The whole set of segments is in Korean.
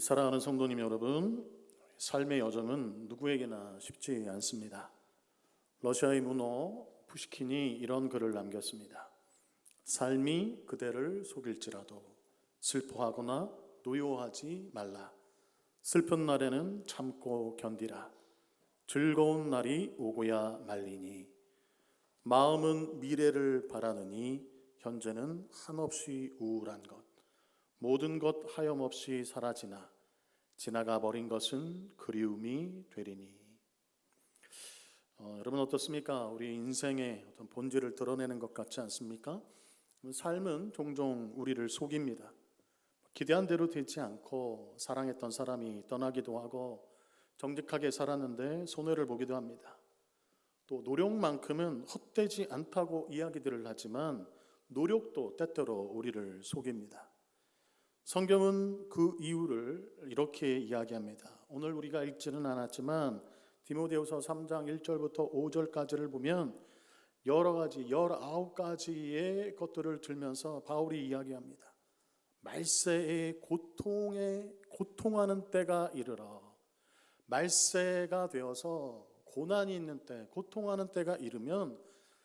사랑하는 성도님 여러분, 삶의 여정은 누구에게나 쉽지 않습니다. 러시아의 문호 푸시킨이 이런 글을 남겼습니다. 삶이 그대를 속일지라도 슬퍼하거나 노여워하지 말라. 슬픈 날에는 참고 견디라. 즐거운 날이 오고야 말리니 마음은 미래를 바라느니 현재는 한없이 우울한 것. 모든 것 하염없이 사라지나 지나가 버린 것은 그리움이 되리니. 여러분 어떻습니까? 우리 인생의 어떤 본질을 드러내는 것 같지 않습니까? 삶은 종종 우리를 속입니다. 기대한 대로 되지 않고 사랑했던 사람이 떠나기도 하고 정직하게 살았는데 손해를 보기도 합니다. 또 노력만큼은 헛되지 않다고 이야기들을 하지만 노력도 때때로 우리를 속입니다. 성경은 그 이유를 이렇게 이야기합니다. 오늘 우리가 읽지는 않았지만 디모데후서 3장 1절부터 5절까지를 보면 여러 가지 19가지의 것들을 들면서 바울이 이야기합니다. 말세의 고통하는 때가 이르러 말세가 되어서 고난이 있는 때, 고통하는 때가 이르면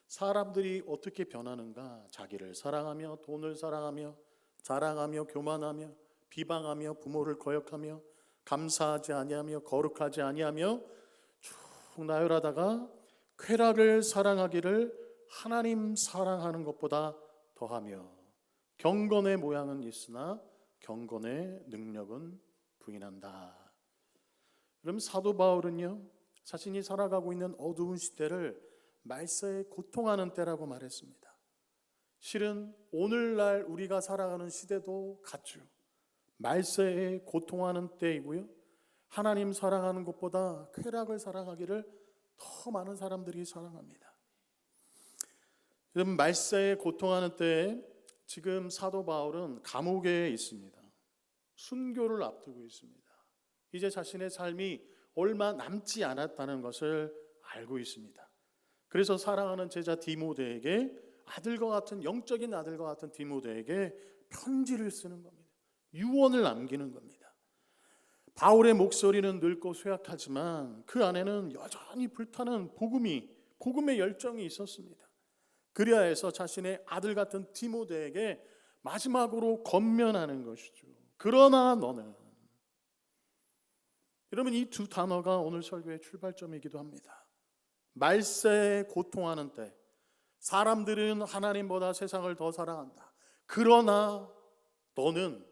사람들이 어떻게 변하는가? 자기를 사랑하며 돈을 사랑하며 자랑하며 교만하며 비방하며 부모를 거역하며 감사하지 아니하며 거룩하지 아니하며 쭉 나열하다가 쾌락을 사랑하기를 하나님 사랑하는 것보다 더하며 경건의 모양은 있으나 경건의 능력은 부인한다. 그럼 사도 바울은요, 자신이 살아가고 있는 어두운 시대를 말세에 고통하는 때라고 말했습니다. 실은 오늘날 우리가 살아가는 시대도 같죠. 말세에 고통하는 때이고요, 하나님 사랑하는 것보다 쾌락을 사랑하기를 더 많은 사람들이 사랑합니다. 말세에 고통하는 때에 지금 사도 바울은 감옥에 있습니다. 순교를 앞두고 있습니다. 이제 자신의 삶이 얼마 남지 않았다는 것을 알고 있습니다. 그래서 사랑하는 제자 디모데에게 아들과 같은 영적인 아들과 같은 디모데에게 편지를 쓰는 겁니다. 유언을 남기는 겁니다. 바울의 목소리는 늙고 쇠약하지만 그 안에는 여전히 불타는 복음의 열정이 있었습니다. 그리하 해서 자신의 아들 같은 디모데에게 마지막으로 권면하는 것이죠. 그러나 너는. 여러분, 이 두 단어가 오늘 설교의 출발점이기도 합니다. 말세에 고통하는 때 사람들은 하나님보다 세상을 더 사랑한다. 그러나 너는,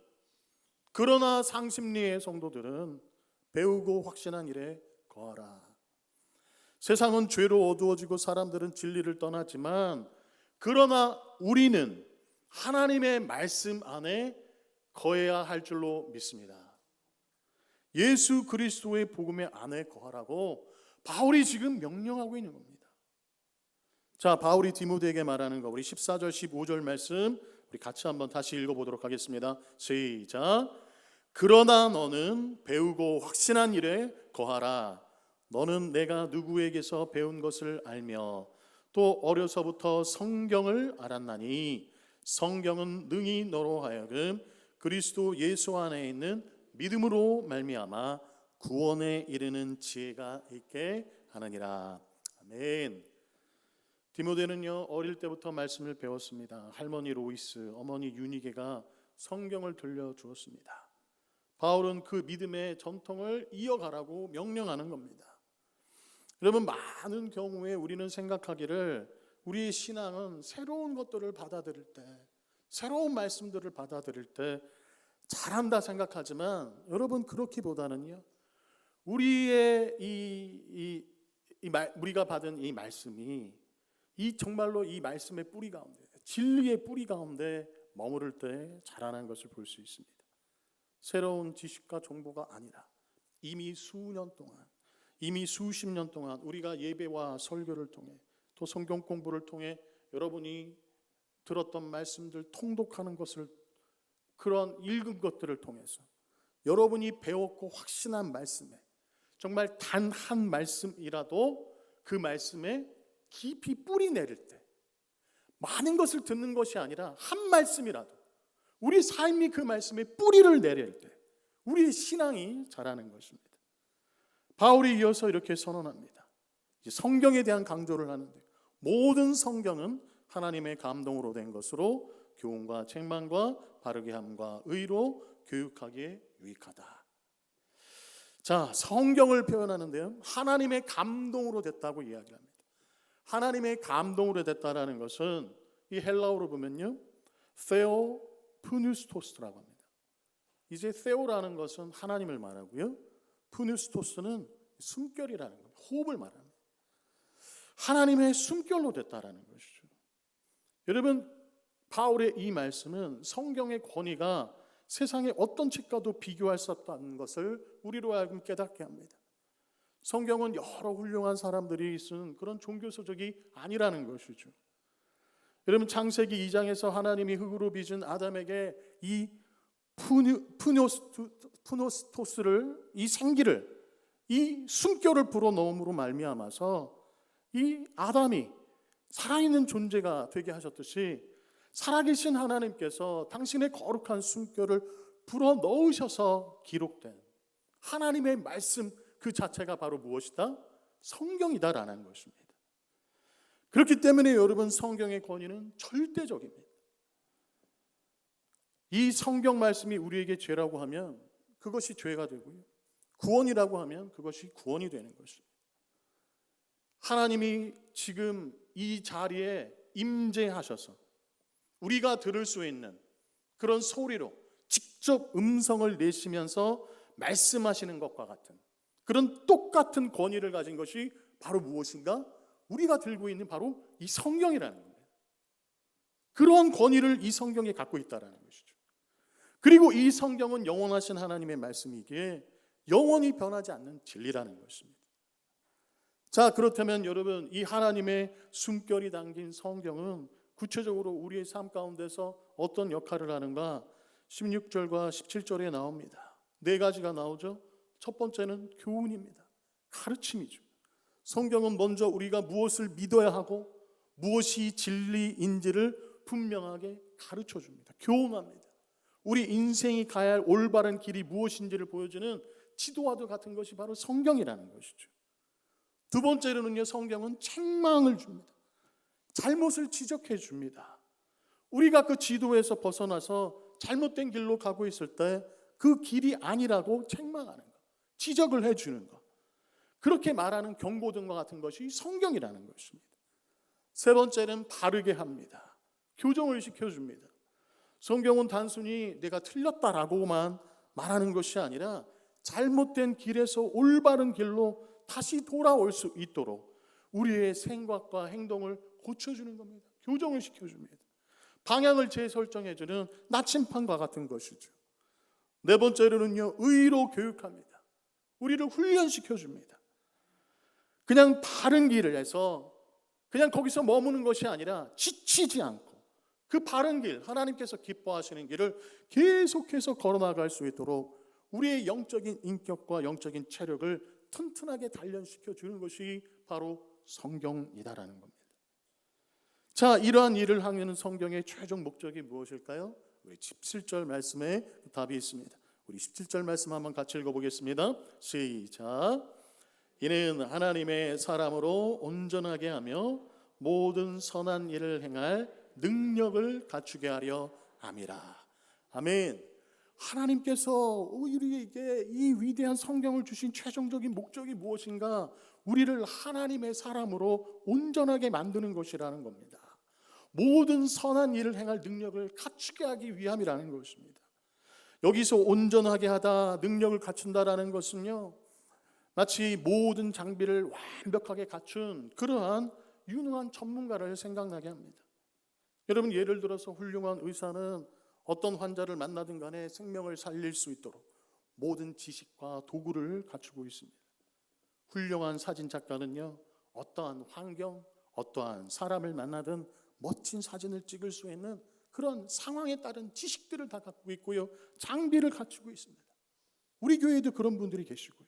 그러나 상심리의 성도들은 배우고 확신한 일에 거하라. 세상은 죄로 어두워지고 사람들은 진리를 떠나지만 그러나 우리는 하나님의 말씀 안에 거해야 할 줄로 믿습니다. 예수 그리스도의 복음의 안에 거하라고 바울이 지금 명령하고 있는 겁니다. 자, 바울이 디모데에게 말하는 거, 우리 14절 15절 말씀 우리 같이 한번 다시 읽어보도록 하겠습니다. 시작. 그러나 너는 배우고 확신한 일에 거하라. 너는 내가 누구에게서 배운 것을 알며 또 어려서부터 성경을 알았나니 성경은 능히 너로 하여금 그리스도 예수 안에 있는 믿음으로 말미암아 구원에 이르는 지혜가 있게 하느니라. 아멘. 디모데는요, 어릴 때부터 말씀을 배웠습니다. 할머니 로이스, 어머니 유니게가 성경을 들려주었습니다. 바울은 그 믿음의 전통을 이어가라고 명령하는 겁니다. 여러분, 많은 경우에 우리는 생각하기를 우리의 신앙은 새로운 것들을 받아들일 때, 새로운 말씀들을 받아들일 때 잘한다 생각하지만 여러분, 그렇기보다는요, 우리의 우리가 받은 이 말씀이 정말로 이 말씀의 뿌리 가운데, 진리의 뿌리 가운데 머무를 때 자라난 것을 볼 수 있습니다. 새로운 지식과 정보가 아니라 이미 수년 동안, 이미 수십 년 동안 우리가 예배와 설교를 통해 또 성경 공부를 통해 여러분이 들었던 말씀들 통독하는 것을, 그런 읽은 것들을 통해서 여러분이 배웠고 확신한 말씀에 정말 단 한 말씀이라도 그 말씀에 깊이 뿌리 내릴 때, 많은 것을 듣는 것이 아니라 한 말씀이라도 우리 삶이 그 말씀에 뿌리를 내릴 때 우리의 신앙이 자라는 것입니다. 바울이 이어서 이렇게 선언합니다. 이제 성경에 대한 강조를 하는데, 모든 성경은 하나님의 감동으로 된 것으로 교훈과 책망과 바르게 함과 의로 교육하기에 유익하다. 자, 성경을 표현하는데요, 하나님의 감동으로 됐다고 이야기를 합니다. 하나님의 감동으로 됐다라는 것은 이 헬라어로 보면요, theopneus토스라고 합니다. 이제 theo라는 것은 하나님을 말하고요, 푸뉴스토스는 숨결이라는 겁니다. 호흡을 말합니다. 하나님의 숨결로 됐다라는 것이죠. 여러분, 바울의 이 말씀은 성경의 권위가 세상의 어떤 책과도 비교할 수 없다는 것을 우리로 하여금 깨닫게 합니다. 성경은 여러 훌륭한 사람들이 쓴 그런 종교서적이 아니라는 것이죠. 여러분, 창세기 2장에서 하나님이 흙으로 빚은 아담에게 이 푸노스토스를, 이 생기를, 이 숨결을 불어넣음으로 말미암아서 이 아담이 살아있는 존재가 되게 하셨듯이, 살아계신 하나님께서 당신의 거룩한 숨결을 불어넣으셔서 기록된 하나님의 말씀 그 자체가 바로 무엇이다? 성경이다라는 것입니다. 그렇기 때문에 여러분, 성경의 권위는 절대적입니다. 이 성경 말씀이 우리에게 죄라고 하면 그것이 죄가 되고요, 구원이라고 하면 그것이 구원이 되는 것입니다. 하나님이 지금 이 자리에 임재하셔서 우리가 들을 수 있는 그런 소리로 직접 음성을 내시면서 말씀하시는 것과 같은 그런 똑같은 권위를 가진 것이 바로 무엇인가? 우리가 들고 있는 바로 이 성경이라는 겁니다. 그러한 권위를 이 성경이 갖고 있다는 것이죠. 그리고 이 성경은 영원하신 하나님의 말씀이기에 영원히 변하지 않는 진리라는 것입니다. 자, 그렇다면 여러분, 이 하나님의 숨결이 담긴 성경은 구체적으로 우리의 삶 가운데서 어떤 역할을 하는가? 16절과 17절에 나옵니다. 네 가지가 나오죠. 첫 번째는 교훈입니다. 가르침이죠. 성경은 먼저 우리가 무엇을 믿어야 하고 무엇이 진리인지를 분명하게 가르쳐 줍니다. 교훈합니다. 우리 인생이 가야 할 올바른 길이 무엇인지를 보여주는 지도와도 같은 것이 바로 성경이라는 것이죠. 두 번째로는요, 성경은 책망을 줍니다. 잘못을 지적해 줍니다. 우리가 그 지도에서 벗어나서 잘못된 길로 가고 있을 때 그 길이 아니라고 책망하는 것, 지적을 해주는 것, 그렇게 말하는 경고등과 같은 것이 성경이라는 것입니다. 세 번째는 바르게 합니다. 교정을 시켜줍니다. 성경은 단순히 내가 틀렸다라고만 말하는 것이 아니라 잘못된 길에서 올바른 길로 다시 돌아올 수 있도록 우리의 생각과 행동을 고쳐주는 겁니다. 교정을 시켜줍니다. 방향을 재설정해주는 나침판과 같은 것이죠. 네 번째로는요, 의로 교육합니다. 우리를 훈련시켜줍니다. 그냥 바른 길을 해서 그냥 거기서 머무는 것이 아니라 지치지 않고 그 바른 길, 하나님께서 기뻐하시는 길을 계속해서 걸어나갈 수 있도록 우리의 영적인 인격과 영적인 체력을 튼튼하게 단련시켜 주는 것이 바로 성경이다라는 겁니다. 자, 이러한 일을 하는 성경의 최종 목적이 무엇일까요? 우리 17절 말씀에 답이 있습니다. 우리 17절 말씀 한번 같이 읽어보겠습니다. 시작. 이는 하나님의 사람으로 온전하게 하며 모든 선한 일을 행할 능력을 갖추게 하려 함이라. 아멘. 하나님께서 우리에게 이 위대한 성경을 주신 최종적인 목적이 무엇인가? 우리를 하나님의 사람으로 온전하게 만드는 것이라는 겁니다. 모든 선한 일을 행할 능력을 갖추게 하기 위함이라는 것입니다. 여기서 온전하게 하다, 능력을 갖춘다라는 것은요, 마치 모든 장비를 완벽하게 갖춘 그러한 유능한 전문가를 생각나게 합니다. 여러분, 예를 들어서 훌륭한 의사는 어떤 환자를 만나든 간에 생명을 살릴 수 있도록 모든 지식과 도구를 갖추고 있습니다. 훌륭한 사진작가는요, 어떠한 환경, 어떠한 사람을 만나든 멋진 사진을 찍을 수 있는 그런 상황에 따른 지식들을 다 갖고 있고요, 장비를 갖추고 있습니다. 우리 교회에도 그런 분들이 계시고요.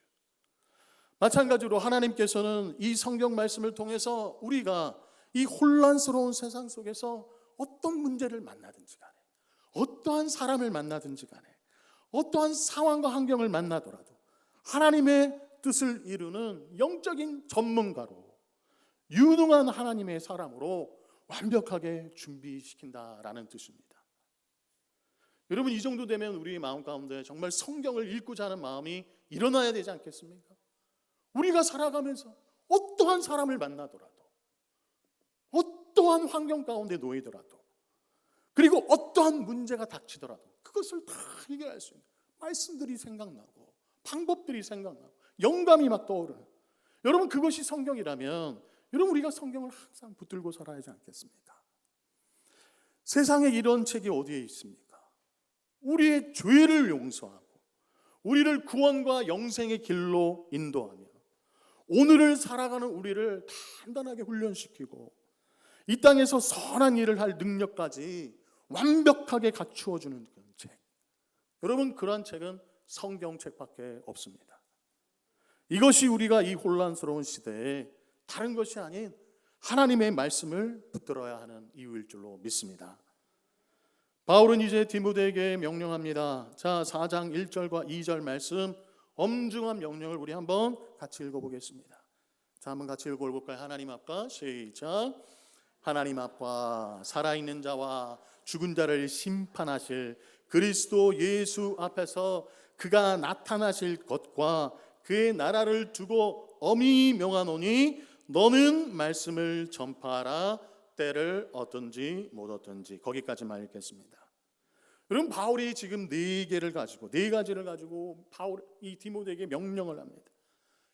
마찬가지로 하나님께서는 이 성경 말씀을 통해서 우리가 이 혼란스러운 세상 속에서 어떤 문제를 만나든지 간에, 어떠한 사람을 만나든지 간에, 어떠한 상황과 환경을 만나더라도 하나님의 뜻을 이루는 영적인 전문가로, 유능한 하나님의 사람으로 완벽하게 준비시킨다라는 뜻입니다. 여러분, 이 정도 되면 우리 마음 가운데 정말 성경을 읽고자 하는 마음이 일어나야 되지 않겠습니까? 우리가 살아가면서 어떠한 사람을 만나더라도, 어떠한 환경 가운데 놓이더라도, 그리고 어떠한 문제가 닥치더라도 그것을 다 해결할 수 있는 말씀들이 생각나고 방법들이 생각나고 영감이 막 떠오르는, 여러분, 그것이 성경이라면 여러분, 우리가 성경을 항상 붙들고 살아야 하지 않겠습니까? 세상에 이런 책이 어디에 있습니까? 우리의 죄를 용서하고 우리를 구원과 영생의 길로 인도하며 오늘을 살아가는 우리를 단단하게 훈련시키고 이 땅에서 선한 일을 할 능력까지 완벽하게 갖추어주는 그런 책, 여러분, 그러한 책은 성경책밖에 없습니다. 이것이 우리가 이 혼란스러운 시대에 다른 것이 아닌 하나님의 말씀을 붙들어야 하는 이유일 줄로 믿습니다. 바울은 이제 디모데에게 명령합니다. 자, 4장 1절과 2절 말씀, 엄중한 명령을 우리 한번 같이 읽어보겠습니다. 자, 한번 같이 읽어볼까요? 하나님 앞과, 시작. 하나님 앞과 살아있는 자와 죽은 자를 심판하실 그리스도 예수 앞에서 그가 나타나실 것과 그의 나라를 두고 엄히 명하노니 너는 말씀을 전파하라. 때를 얻든지 못 얻든지. 거기까지만 읽겠습니다. 여러분, 바울이 지금 네 가지를 가지고 이 디모데에게 명령을 합니다.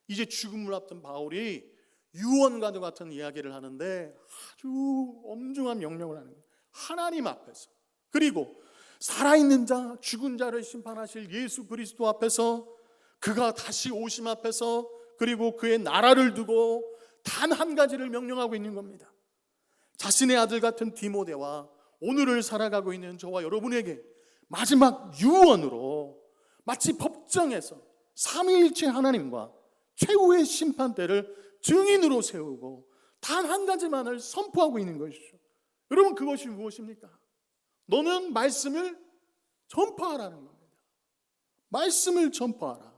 이제 죽음을 앞둔 바울이 유언과도 같은 이야기를 하는데 아주 엄중한 명령을 하는 거예요. 하나님 앞에서, 그리고 살아있는 자, 죽은 자를 심판하실 예수 그리스도 앞에서, 그가 다시 오심 앞에서, 그리고 그의 나라를 두고 단 한 가지를 명령하고 있는 겁니다. 자신의 아들 같은 디모데와 오늘을 살아가고 있는 저와 여러분에게 마지막 유언으로 마치 법정에서 삼위일체 하나님과 최후의 심판대를 증인으로 세우고 단 한 가지만을 선포하고 있는 것이죠. 여러분, 그것이 무엇입니까? 너는 말씀을 전파하라는 겁니다. 말씀을 전파하라.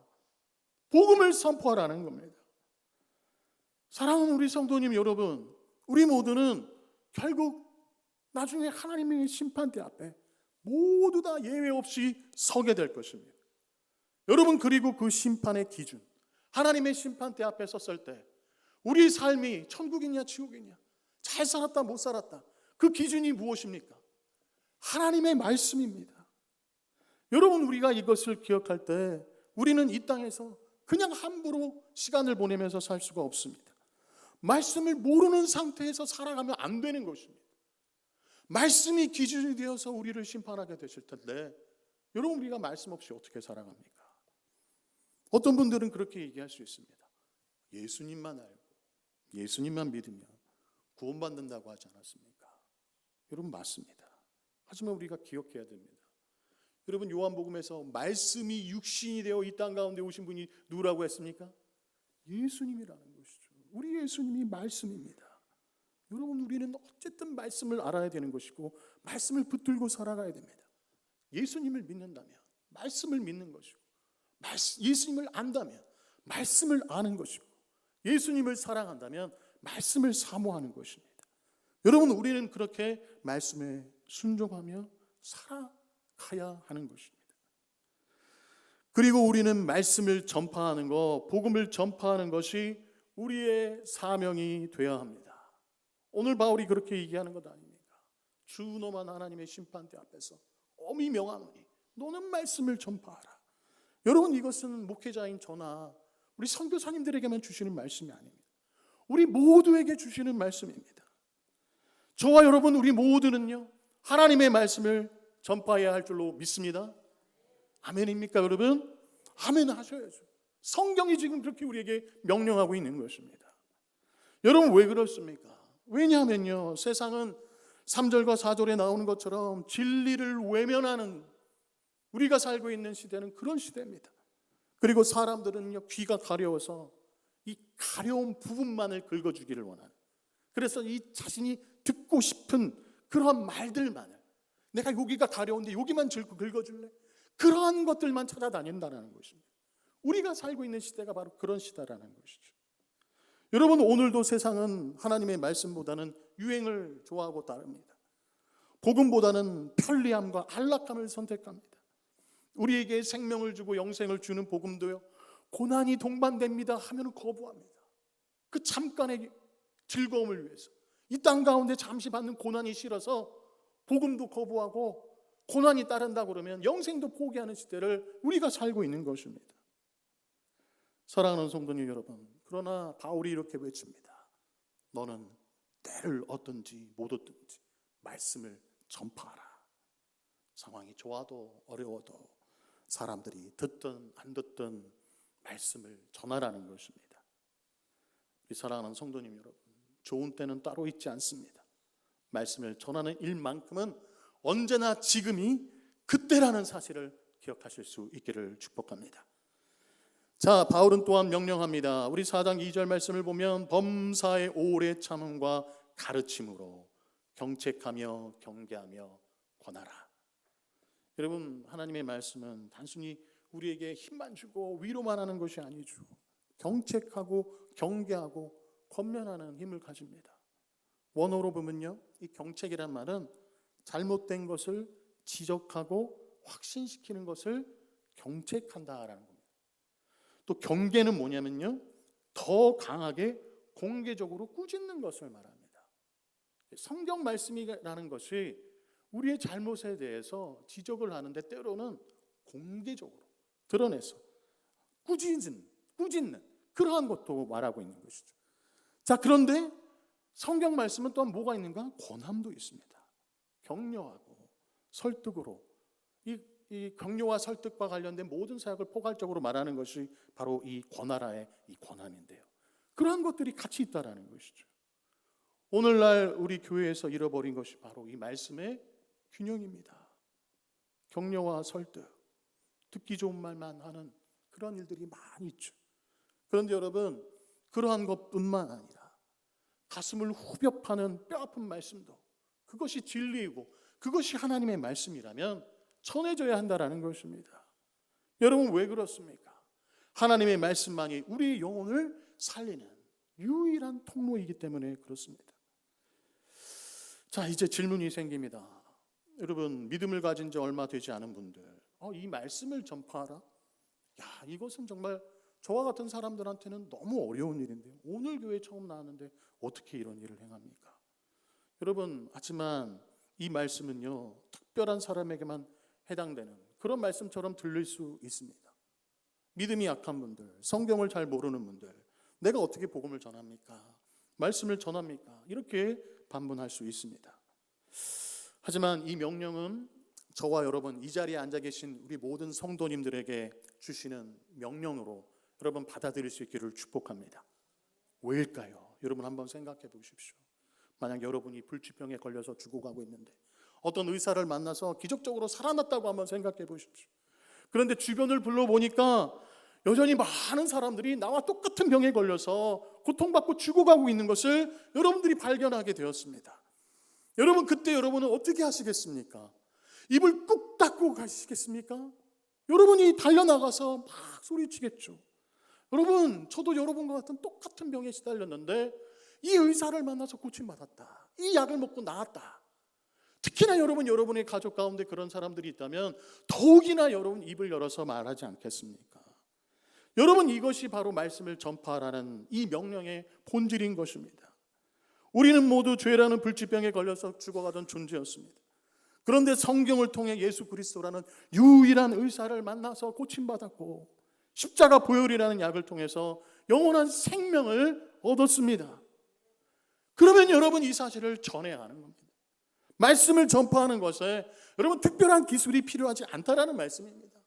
복음을 선포하라는 겁니다. 사랑하는 우리 성도님 여러분, 우리 모두는 결국 나중에 하나님의 심판대 앞에 모두 다 예외 없이 서게 될 것입니다. 여러분, 그리고 그 심판의 기준, 하나님의 심판대 앞에 섰을 때 우리 삶이 천국이냐 지옥이냐, 잘 살았다 못 살았다, 그 기준이 무엇입니까? 하나님의 말씀입니다. 여러분, 우리가 이것을 기억할 때 우리는 이 땅에서 그냥 함부로 시간을 보내면서 살 수가 없습니다. 말씀을 모르는 상태에서 살아가면 안 되는 것입니다. 말씀이 기준이 되어서 우리를 심판하게 되실 텐데 여러분, 우리가 말씀 없이 어떻게 살아갑니까? 어떤 분들은 그렇게 얘기할 수 있습니다. 예수님만 알고 예수님만 믿으면 구원받는다고 하지 않았습니까? 여러분, 맞습니다. 하지만 우리가 기억해야 됩니다. 여러분, 요한복음에서 말씀이 육신이 되어 이 땅 가운데 오신 분이 누구라고 했습니까? 예수님이라는 것이죠. 우리 예수님이 말씀입니다. 여러분, 우리는 어쨌든 말씀을 알아야 되는 것이고 말씀을 붙들고 살아가야 됩니다. 예수님을 믿는다면 말씀을 믿는 것이고, 예수님을 안다면 말씀을 아는 것이고, 예수님을 사랑한다면 말씀을 사모하는 것입니다. 여러분, 우리는 그렇게 말씀에 순종하며 살아가야 하는 것입니다. 그리고 우리는 말씀을 전파하는 것, 복음을 전파하는 것이 우리의 사명이 되어야 합니다. 오늘 바울이 그렇게 얘기하는 것 아닙니까? 주 너만 하나님의 심판대 앞에서 엄히 명하노니 너는 말씀을 전파하라. 여러분, 이것은 목회자인 저나 우리 선교사님들에게만 주시는 말씀이 아닙니다. 우리 모두에게 주시는 말씀입니다. 저와 여러분, 우리 모두는요, 하나님의 말씀을 전파해야 할 줄로 믿습니다. 아멘입니까, 여러분? 아멘 하셔야죠. 성경이 지금 그렇게 우리에게 명령하고 있는 것입니다. 여러분, 왜 그렇습니까? 왜냐하면요, 세상은 3절과 4절에 나오는 것처럼 진리를 외면하는, 우리가 살고 있는 시대는 그런 시대입니다. 그리고 사람들은요, 귀가 가려워서 이 가려운 부분만을 긁어주기를 원하는, 그래서 이 자신이 듣고 싶은 그런 말들만을, 내가 여기가 가려운데 여기만 긁어줄래? 그러한 것들만 찾아다닌다는 것입니다. 우리가 살고 있는 시대가 바로 그런 시대라는 것이죠. 여러분, 오늘도 세상은 하나님의 말씀보다는 유행을 좋아하고 따릅니다. 복음보다는 편리함과 안락함을 선택합니다. 우리에게 생명을 주고 영생을 주는 복음도요, 고난이 동반됩니다 하면 거부합니다. 그 잠깐의 즐거움을 위해서 이 땅 가운데 잠시 받는 고난이 싫어서 복음도 거부하고 고난이 따른다 그러면 영생도 포기하는 시대를 우리가 살고 있는 것입니다. 사랑하는 성도님 여러분, 그러나 바울이 이렇게 외칩니다. 너는 때를 얻든지 못 얻든지 말씀을 전파하라. 상황이 좋아도 어려워도 사람들이 듣든 안 듣든 말씀을 전하라는 것입니다. 우리 사랑하는 성도님 여러분, 좋은 때는 따로 있지 않습니다. 말씀을 전하는 일만큼은 언제나 지금이 그때라는 사실을 기억하실 수 있기를 축복합니다. 자, 바울은 또한 명령합니다. 우리 4장 2절 말씀을 보면 범사의 오래 참음과 가르침으로 경책하며 경계하며 권하라. 여러분, 하나님의 말씀은 단순히 우리에게 힘만 주고 위로만 하는 것이 아니죠. 경책하고 경계하고 권면하는 힘을 가집니다. 원어로 보면요, 이 경책이란 말은 잘못된 것을 지적하고 확신시키는 것을 경책한다라는 겁니다. 또 경계는 뭐냐면요, 더 강하게 공개적으로 꾸짖는 것을 말합니다. 성경 말씀이라는 것이 우리의 잘못에 대해서 지적을 하는데 때로는 공개적으로 드러내서 꾸짖는 그러한 것도 말하고 있는 것이죠. 자, 그런데 성경 말씀은 또한 뭐가 있는가? 권함도 있습니다. 격려하고 설득으로 이 격려와 설득과 관련된 모든 사역을 포괄적으로 말하는 것이 바로 이 권하라의 이 권함인데요. 그러한 것들이 같이 있다라는 것이죠. 오늘날 우리 교회에서 잃어버린 것이 바로 이 말씀의 균형입니다. 격려와 설득, 듣기 좋은 말만 하는 그런 일들이 많이 있죠. 그런데 여러분, 그러한 것뿐만 아니라 가슴을 후벼 파는 뼈아픈 말씀도, 그것이 진리이고 그것이 하나님의 말씀이라면 전해져야 한다라는 것입니다. 여러분, 왜 그렇습니까? 하나님의 말씀만이 우리의 영혼을 살리는 유일한 통로이기 때문에 그렇습니다. 자, 이제 질문이 생깁니다. 여러분, 믿음을 가진 지 얼마 되지 않은 분들, 이 말씀을 전파하라? 이것은 정말 저와 같은 사람들한테는 너무 어려운 일인데요. 오늘 교회 처음 나왔는데 어떻게 이런 일을 행합니까? 여러분, 하지만 이 말씀은요, 특별한 사람에게만 해당되는 그런 말씀처럼 들릴 수 있습니다. 믿음이 약한 분들, 성경을 잘 모르는 분들, 내가 어떻게 복음을 전합니까? 말씀을 전합니까? 이렇게 반문할 수 있습니다. 하지만 이 명령은 저와 여러분, 이 자리에 앉아 계신 우리 모든 성도님들에게 주시는 명령으로 여러분 받아들일 수 있기를 축복합니다. 왜일까요? 여러분 한번 생각해 보십시오. 만약 여러분이 불치병에 걸려서 죽어가고 있는데 어떤 의사를 만나서 기적적으로 살아났다고 한번 생각해 보십시오. 그런데 주변을 불러보니까 여전히 많은 사람들이 나와 똑같은 병에 걸려서 고통받고 죽어가고 있는 것을 여러분들이 발견하게 되었습니다. 여러분, 그때 여러분은 어떻게 하시겠습니까? 입을 꾹 닫고 가시겠습니까? 여러분이 달려나가서 막 소리치겠죠. 여러분, 저도 여러분과 같은 똑같은 병에 시달렸는데 이 의사를 만나서 고침받았다. 이 약을 먹고 나았다. 특히나 여러분의 가족 가운데 그런 사람들이 있다면 더욱이나 여러분 입을 열어서 말하지 않겠습니까? 여러분, 이것이 바로 말씀을 전파하라는 이 명령의 본질인 것입니다. 우리는 모두 죄라는 불치병에 걸려서 죽어가던 존재였습니다. 그런데 성경을 통해 예수 그리스도라는 유일한 의사를 만나서 고침받았고 십자가 보혈이라는 약을 통해서 영원한 생명을 얻었습니다. 그러면 여러분, 이 사실을 전해야 하는 겁니다. 말씀을 전파하는 것에 여러분 특별한 기술이 필요하지 않다라는 말씀입니다.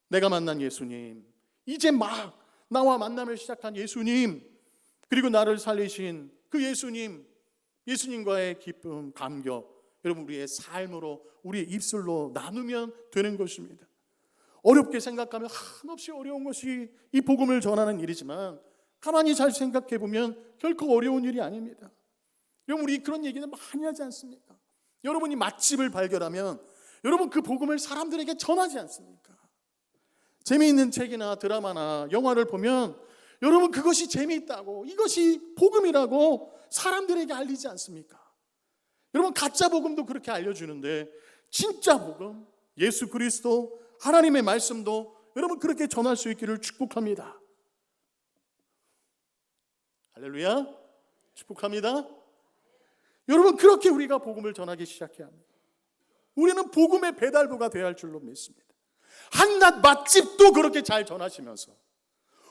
내가 만난 예수님, 이제 막 나와 만남을 시작한 예수님, 그리고 나를 살리신 그 예수님과의 기쁨, 감격, 여러분 우리의 삶으로, 우리의 입술로 나누면 되는 것입니다. 어렵게 생각하면 한없이 어려운 것이 이 복음을 전하는 일이지만 가만히 잘 생각해 보면 결코 어려운 일이 아닙니다. 여러분, 우리 그런 얘기는 많이 하지 않습니까? 여러분이 맛집을 발견하면 여러분 그 복음을 사람들에게 전하지 않습니까? 재미있는 책이나 드라마나 영화를 보면 여러분 그것이 재미있다고, 이것이 복음이라고 사람들에게 알리지 않습니까? 여러분 가짜 복음도 그렇게 알려주는데 진짜 복음, 예수 그리스도 하나님의 말씀도 여러분 그렇게 전할 수 있기를 축복합니다. 할렐루야, 축복합니다. 여러분 그렇게 우리가 복음을 전하기 시작해야 합니다. 우리는 복음의 배달부가 되어야 할 줄로 믿습니다. 한낱 맛집도 그렇게 잘 전하시면서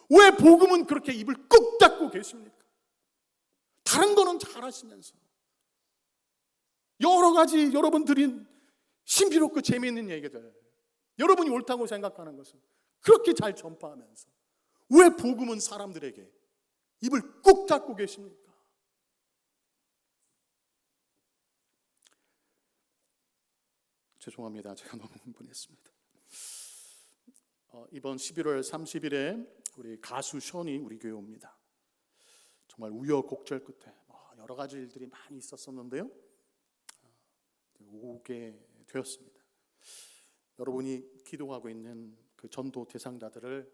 왜 복음은 그렇게 입을 꾹 닫고 계십니까? 다른 거는 잘하시면서 여러 가지 여러분들이 신비롭고 재미있는 얘기들, 여러분이 옳다고 생각하는 것을 그렇게 잘 전파하면서 왜 복음은 사람들에게 입을 꾹 닫고 계십니까? 죄송합니다. 제가 너무 흥분했습니다. 이번 11월 30일에 우리 가수 션이 우리 교회 옵니다. 정말 우여곡절 끝에 여러 가지 일들이 많이 있었었는데요. 오게 되었습니다. 여러분이 기도하고 있는 그 전도 대상자들을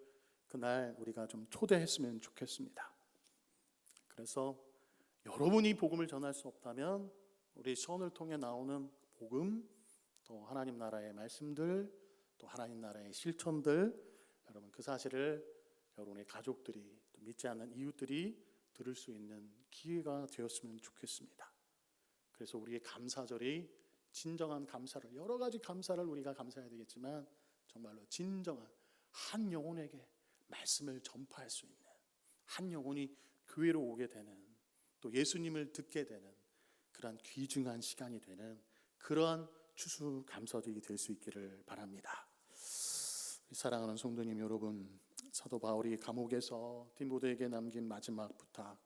그날 우리가 좀 초대했으면 좋겠습니다. 그래서 여러분이 복음을 전할 수 없다면 우리 션을 통해 나오는 복음, 또 하나님 나라의 말씀들, 또 하나님 나라의 실천들, 여러분 그 사실을 여러분의 가족들이, 또 믿지 않는 이웃들이 들을 수 있는 기회가 되었으면 좋겠습니다. 그래서 우리의 감사절이 진정한 감사를, 여러 가지 감사를 우리가 감사해야 되겠지만 정말로 진정한 한 영혼에게 말씀을 전파할 수 있는, 한 영혼이 교회로 오게 되는, 또 예수님을 듣게 되는 그러한 귀중한 시간이 되는 그러한 추수감사절이 될 수 있기를 바랍니다. 사랑하는 성도님 여러분, 사도 바울이 감옥에서 디모데에게 남긴 마지막 부탁,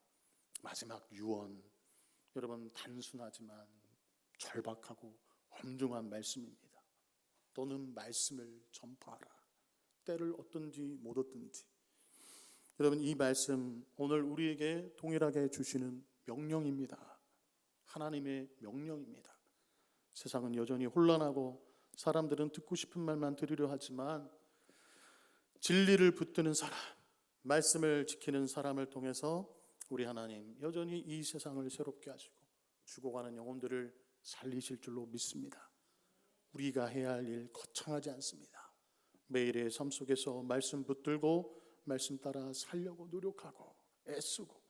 마지막 유언, 여러분 단순하지만 절박하고 엄중한 말씀입니다. 너는 말씀을 전파하라. 때를 얻든지 못 얻든지. 여러분 이 말씀 오늘 우리에게 동일하게 주시는 명령입니다. 하나님의 명령입니다. 세상은 여전히 혼란하고 사람들은 듣고 싶은 말만 들으려 하지만 진리를 붙드는 사람, 말씀을 지키는 사람을 통해서 우리 하나님 여전히 이 세상을 새롭게 하시고 죽어가는 영혼들을 살리실 줄로 믿습니다. 우리가 해야 할 일 거창하지 않습니다. 매일의 삶 속에서 말씀 붙들고 말씀 따라 살려고 노력하고 애쓰고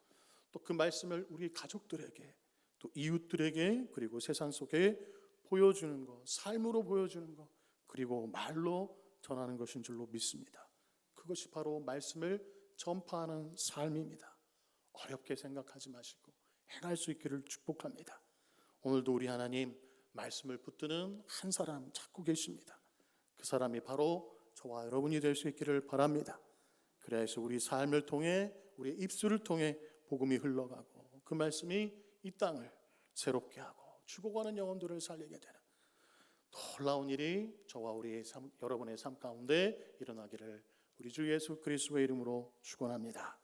또 그 말씀을 우리 가족들에게, 또 이웃들에게, 그리고 세상 속에 보여주는 것, 삶으로 보여주는 것, 그리고 말로 전하는 것인 줄로 믿습니다. 그것이 바로 말씀을 전파하는 삶입니다. 어렵게 생각하지 마시고 행할 수 있기를 축복합니다. 오늘도 우리 하나님 말씀을 붙드는 한 사람 찾고 계십니다. 그 사람이 바로 저와 여러분이 될 수 있기를 바랍니다. 그래서 우리 삶을 통해, 우리 입술을 통해 복음이 흘러가고 그 말씀이 이 땅을 새롭게 하고 죽어가는 영혼들을 살리게 되는 놀라운 일이 저와 우리의 여러분의 삶 가운데 일어나기를 우리 주 예수 그리스도의 이름으로 축원합니다.